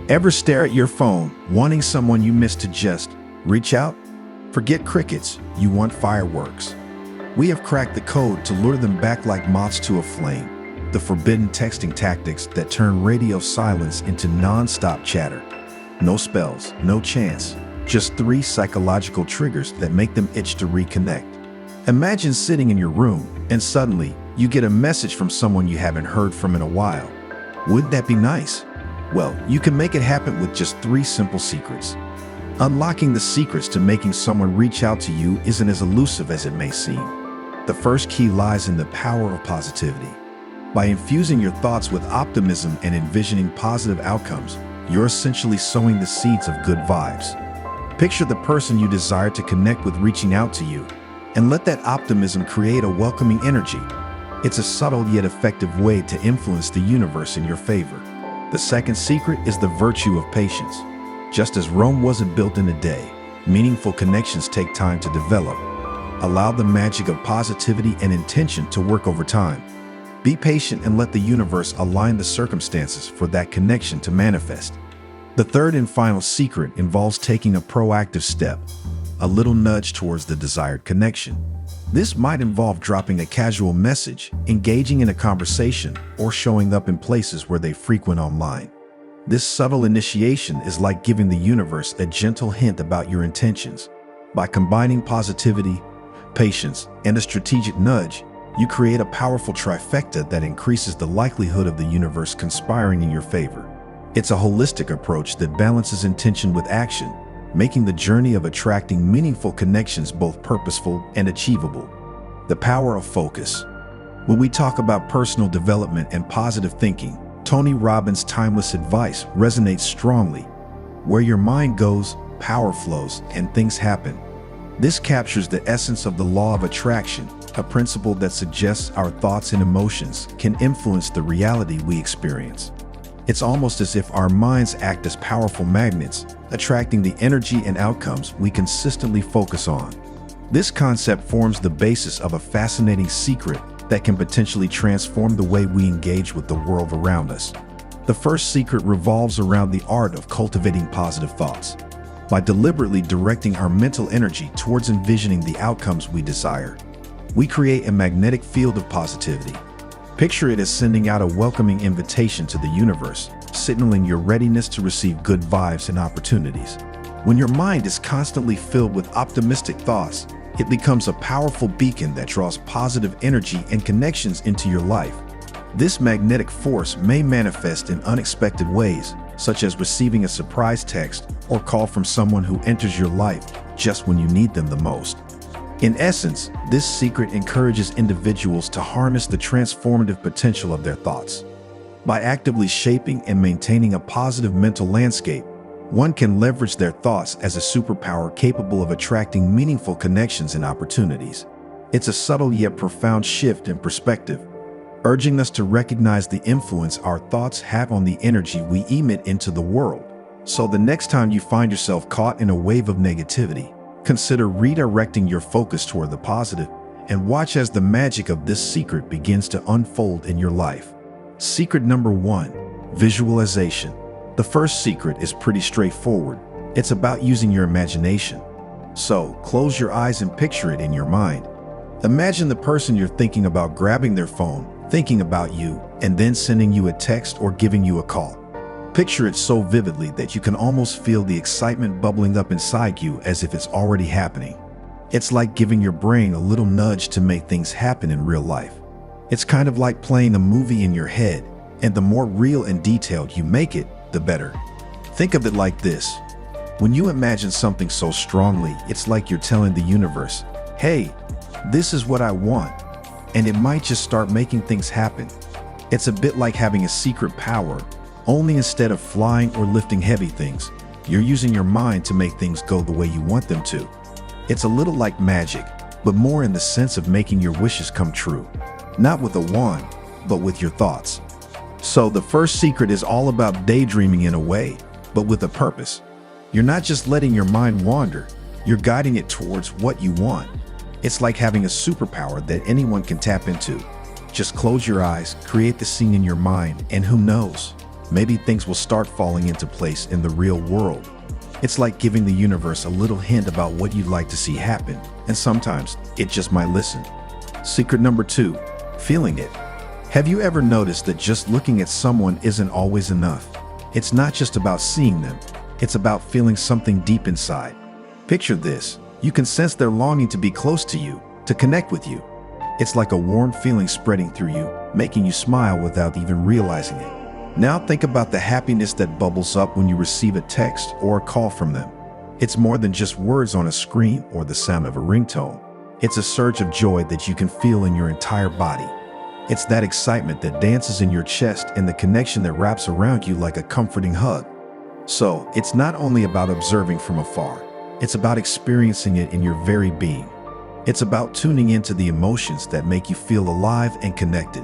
Ever stare at your phone, wanting someone you miss to just reach out? Forget crickets, you want fireworks. We have cracked the code to lure them back like moths to a flame. The forbidden texting tactics that turn radio silence into non-stop chatter. No spells, no chance, just 3 psychological triggers that make them itch to reconnect. Imagine sitting in your room and suddenly you get a message from someone you haven't heard from in a while. Wouldn't that be nice? Well, you can make it happen with just 3 simple secrets. Unlocking the secrets to making someone reach out to you isn't as elusive as it may seem. The first key lies in the power of positivity. By infusing your thoughts with optimism and envisioning positive outcomes, you're essentially sowing the seeds of good vibes. Picture the person you desire to connect with reaching out to you, and let that optimism create a welcoming energy. It's a subtle yet effective way to influence the universe in your favor. The second secret is the virtue of patience. Just as Rome wasn't built in a day, meaningful connections take time to develop. Allow the magic of positivity and intention to work over time. Be patient and let the universe align the circumstances for that connection to manifest. The third and final secret involves taking a proactive step, a little nudge towards the desired connection. This might involve dropping a casual message, engaging in a conversation, or showing up in places where they frequent online. This subtle initiation is like giving the universe a gentle hint about your intentions. By combining positivity, patience, and a strategic nudge, you create a powerful trifecta that increases the likelihood of the universe conspiring in your favor. It's a holistic approach that balances intention with action, making the journey of attracting meaningful connections both purposeful and achievable. The power of focus. When we talk about personal development and positive thinking, Tony Robbins' timeless advice resonates strongly. Where your mind goes, power flows, and things happen. This captures the essence of the law of attraction, a principle that suggests our thoughts and emotions can influence the reality we experience. It's almost as if our minds act as powerful magnets, attracting the energy and outcomes we consistently focus on. This concept forms the basis of a fascinating secret that can potentially transform the way we engage with the world around us. The first secret revolves around the art of cultivating positive thoughts. By deliberately directing our mental energy towards envisioning the outcomes we desire, we create a magnetic field of positivity. Picture it as sending out a welcoming invitation to the universe, signaling your readiness to receive good vibes and opportunities. When your mind is constantly filled with optimistic thoughts, it becomes a powerful beacon that draws positive energy and connections into your life. This magnetic force may manifest in unexpected ways, such as receiving a surprise text or call from someone who enters your life just when you need them the most. In essence, this secret encourages individuals to harness the transformative potential of their thoughts. By actively shaping and maintaining a positive mental landscape, one can leverage their thoughts as a superpower capable of attracting meaningful connections and opportunities. It's a subtle yet profound shift in perspective, urging us to recognize the influence our thoughts have on the energy we emit into the world. So the next time you find yourself caught in a wave of negativity, consider redirecting your focus toward the positive and watch as the magic of this secret begins to unfold in your life. Secret number 1, visualization. The first secret is pretty straightforward. It's about using your imagination. So, close your eyes and picture it in your mind. Imagine the person you're thinking about grabbing their phone, thinking about you, and then sending you a text or giving you a call. Picture it so vividly that you can almost feel the excitement bubbling up inside you as if it's already happening. It's like giving your brain a little nudge to make things happen in real life. It's kind of like playing a movie in your head, and the more real and detailed you make it, the better. Think of it like this. When you imagine something so strongly, it's like you're telling the universe, hey, this is what I want, and it might just start making things happen. It's a bit like having a secret power, only instead of flying or lifting heavy things, you're using your mind to make things go the way you want them to. It's a little like magic, but more in the sense of making your wishes come true. Not with a wand, but with your thoughts. So the first secret is all about daydreaming in a way, but with a purpose. You're not just letting your mind wander, you're guiding it towards what you want. It's like having a superpower that anyone can tap into. Just close your eyes, create the scene in your mind, and who knows? maybe things will start falling into place in the real world. It's like giving the universe a little hint about what you'd like to see happen, and sometimes it just might listen. Secret number 2, feeling it. Have you ever noticed that just looking at someone isn't always enough? It's not just about seeing them, it's about feeling something deep inside. Picture this, you can sense their longing to be close to you, to connect with you. It's like a warm feeling spreading through you, making you smile without even realizing it. Now think about the happiness that bubbles up when you receive a text or a call from them. It's more than just words on a screen or the sound of a ringtone. It's a surge of joy that you can feel in your entire body. It's that excitement that dances in your chest and the connection that wraps around you like a comforting hug. So, it's not only about observing from afar, it's about experiencing it in your very being. It's about tuning into the emotions that make you feel alive and connected.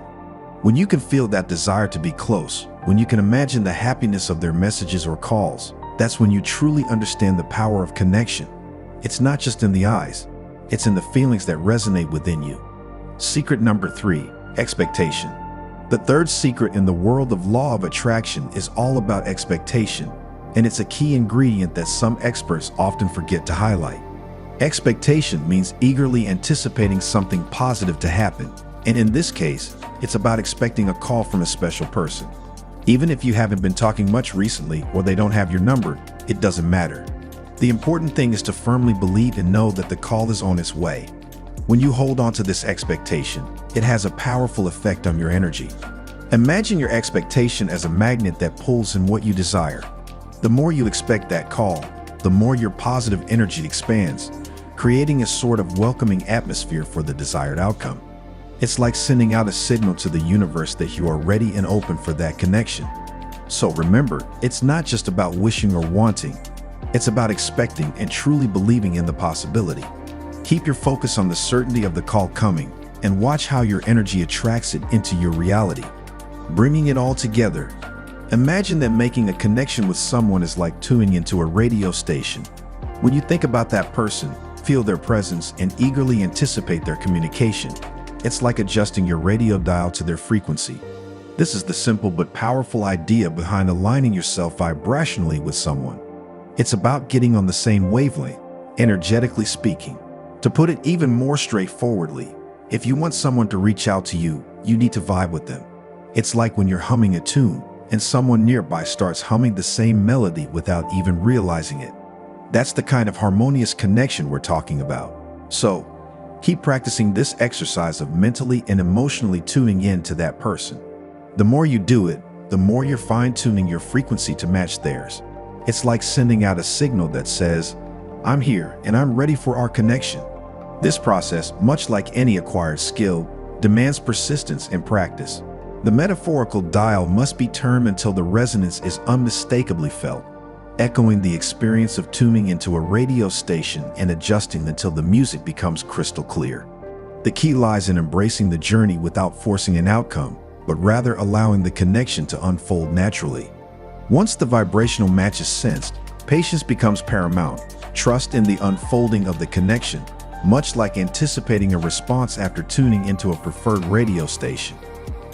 When you can feel that desire to be close, when you can imagine the happiness of their messages or calls, that's when you truly understand the power of connection. It's not just in the eyes, it's in the feelings that resonate within you. Secret number 3, expectation. The third secret in the world of law of attraction is all about expectation, and it's a key ingredient that some experts often forget to highlight. Expectation means eagerly anticipating something positive to happen, and in this case, it's about expecting a call from a special person. Even if you haven't been talking much recently or they don't have your number, it doesn't matter. The important thing is to firmly believe and know that the call is on its way. When you hold on to this expectation, it has a powerful effect on your energy. Imagine your expectation as a magnet that pulls in what you desire. The more you expect that call, the more your positive energy expands, creating a sort of welcoming atmosphere for the desired outcome. It's like sending out a signal to the universe that you are ready and open for that connection. So remember, it's not just about wishing or wanting. It's about expecting and truly believing in the possibility. Keep your focus on the certainty of the call coming and watch how your energy attracts it into your reality. Bringing it all together, imagine that making a connection with someone is like tuning into a radio station. When you think about that person, feel their presence, and eagerly anticipate their communication, it's like adjusting your radio dial to their frequency. This is the simple but powerful idea behind aligning yourself vibrationally with someone. It's about getting on the same wavelength, energetically speaking. To put it even more straightforwardly, if you want someone to reach out to you, you need to vibe with them. It's like when you're humming a tune and someone nearby starts humming the same melody without even realizing it. That's the kind of harmonious connection we're talking about. So, keep practicing this exercise of mentally and emotionally tuning in to that person. The more you do it, the more you're fine-tuning your frequency to match theirs. It's like sending out a signal that says, "I'm here and I'm ready for our connection." This process, much like any acquired skill, demands persistence and practice. The metaphorical dial must be turned until the resonance is unmistakably felt, echoing the experience of tuning into a radio station and adjusting until the music becomes crystal clear. The key lies in embracing the journey without forcing an outcome, but rather allowing the connection to unfold naturally. Once the vibrational match is sensed, patience becomes paramount, trust in the unfolding of the connection, much like anticipating a response after tuning into a preferred radio station.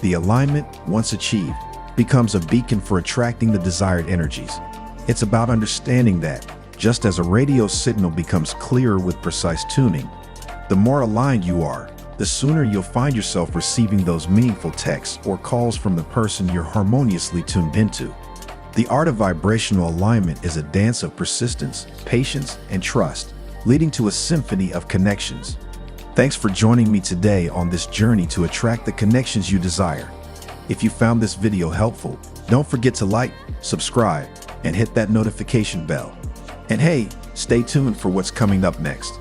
The alignment, once achieved, becomes a beacon for attracting the desired energies. It's about understanding that, just as a radio signal becomes clearer with precise tuning, the more aligned you are, the sooner you'll find yourself receiving those meaningful texts or calls from the person you're harmoniously tuned into. The art of vibrational alignment is a dance of persistence, patience, and trust, leading to a symphony of connections. Thanks for joining me today on this journey to attract the connections you desire. If you found this video helpful, don't forget to like, subscribe, and hit that notification bell. And hey, stay tuned for what's coming up next.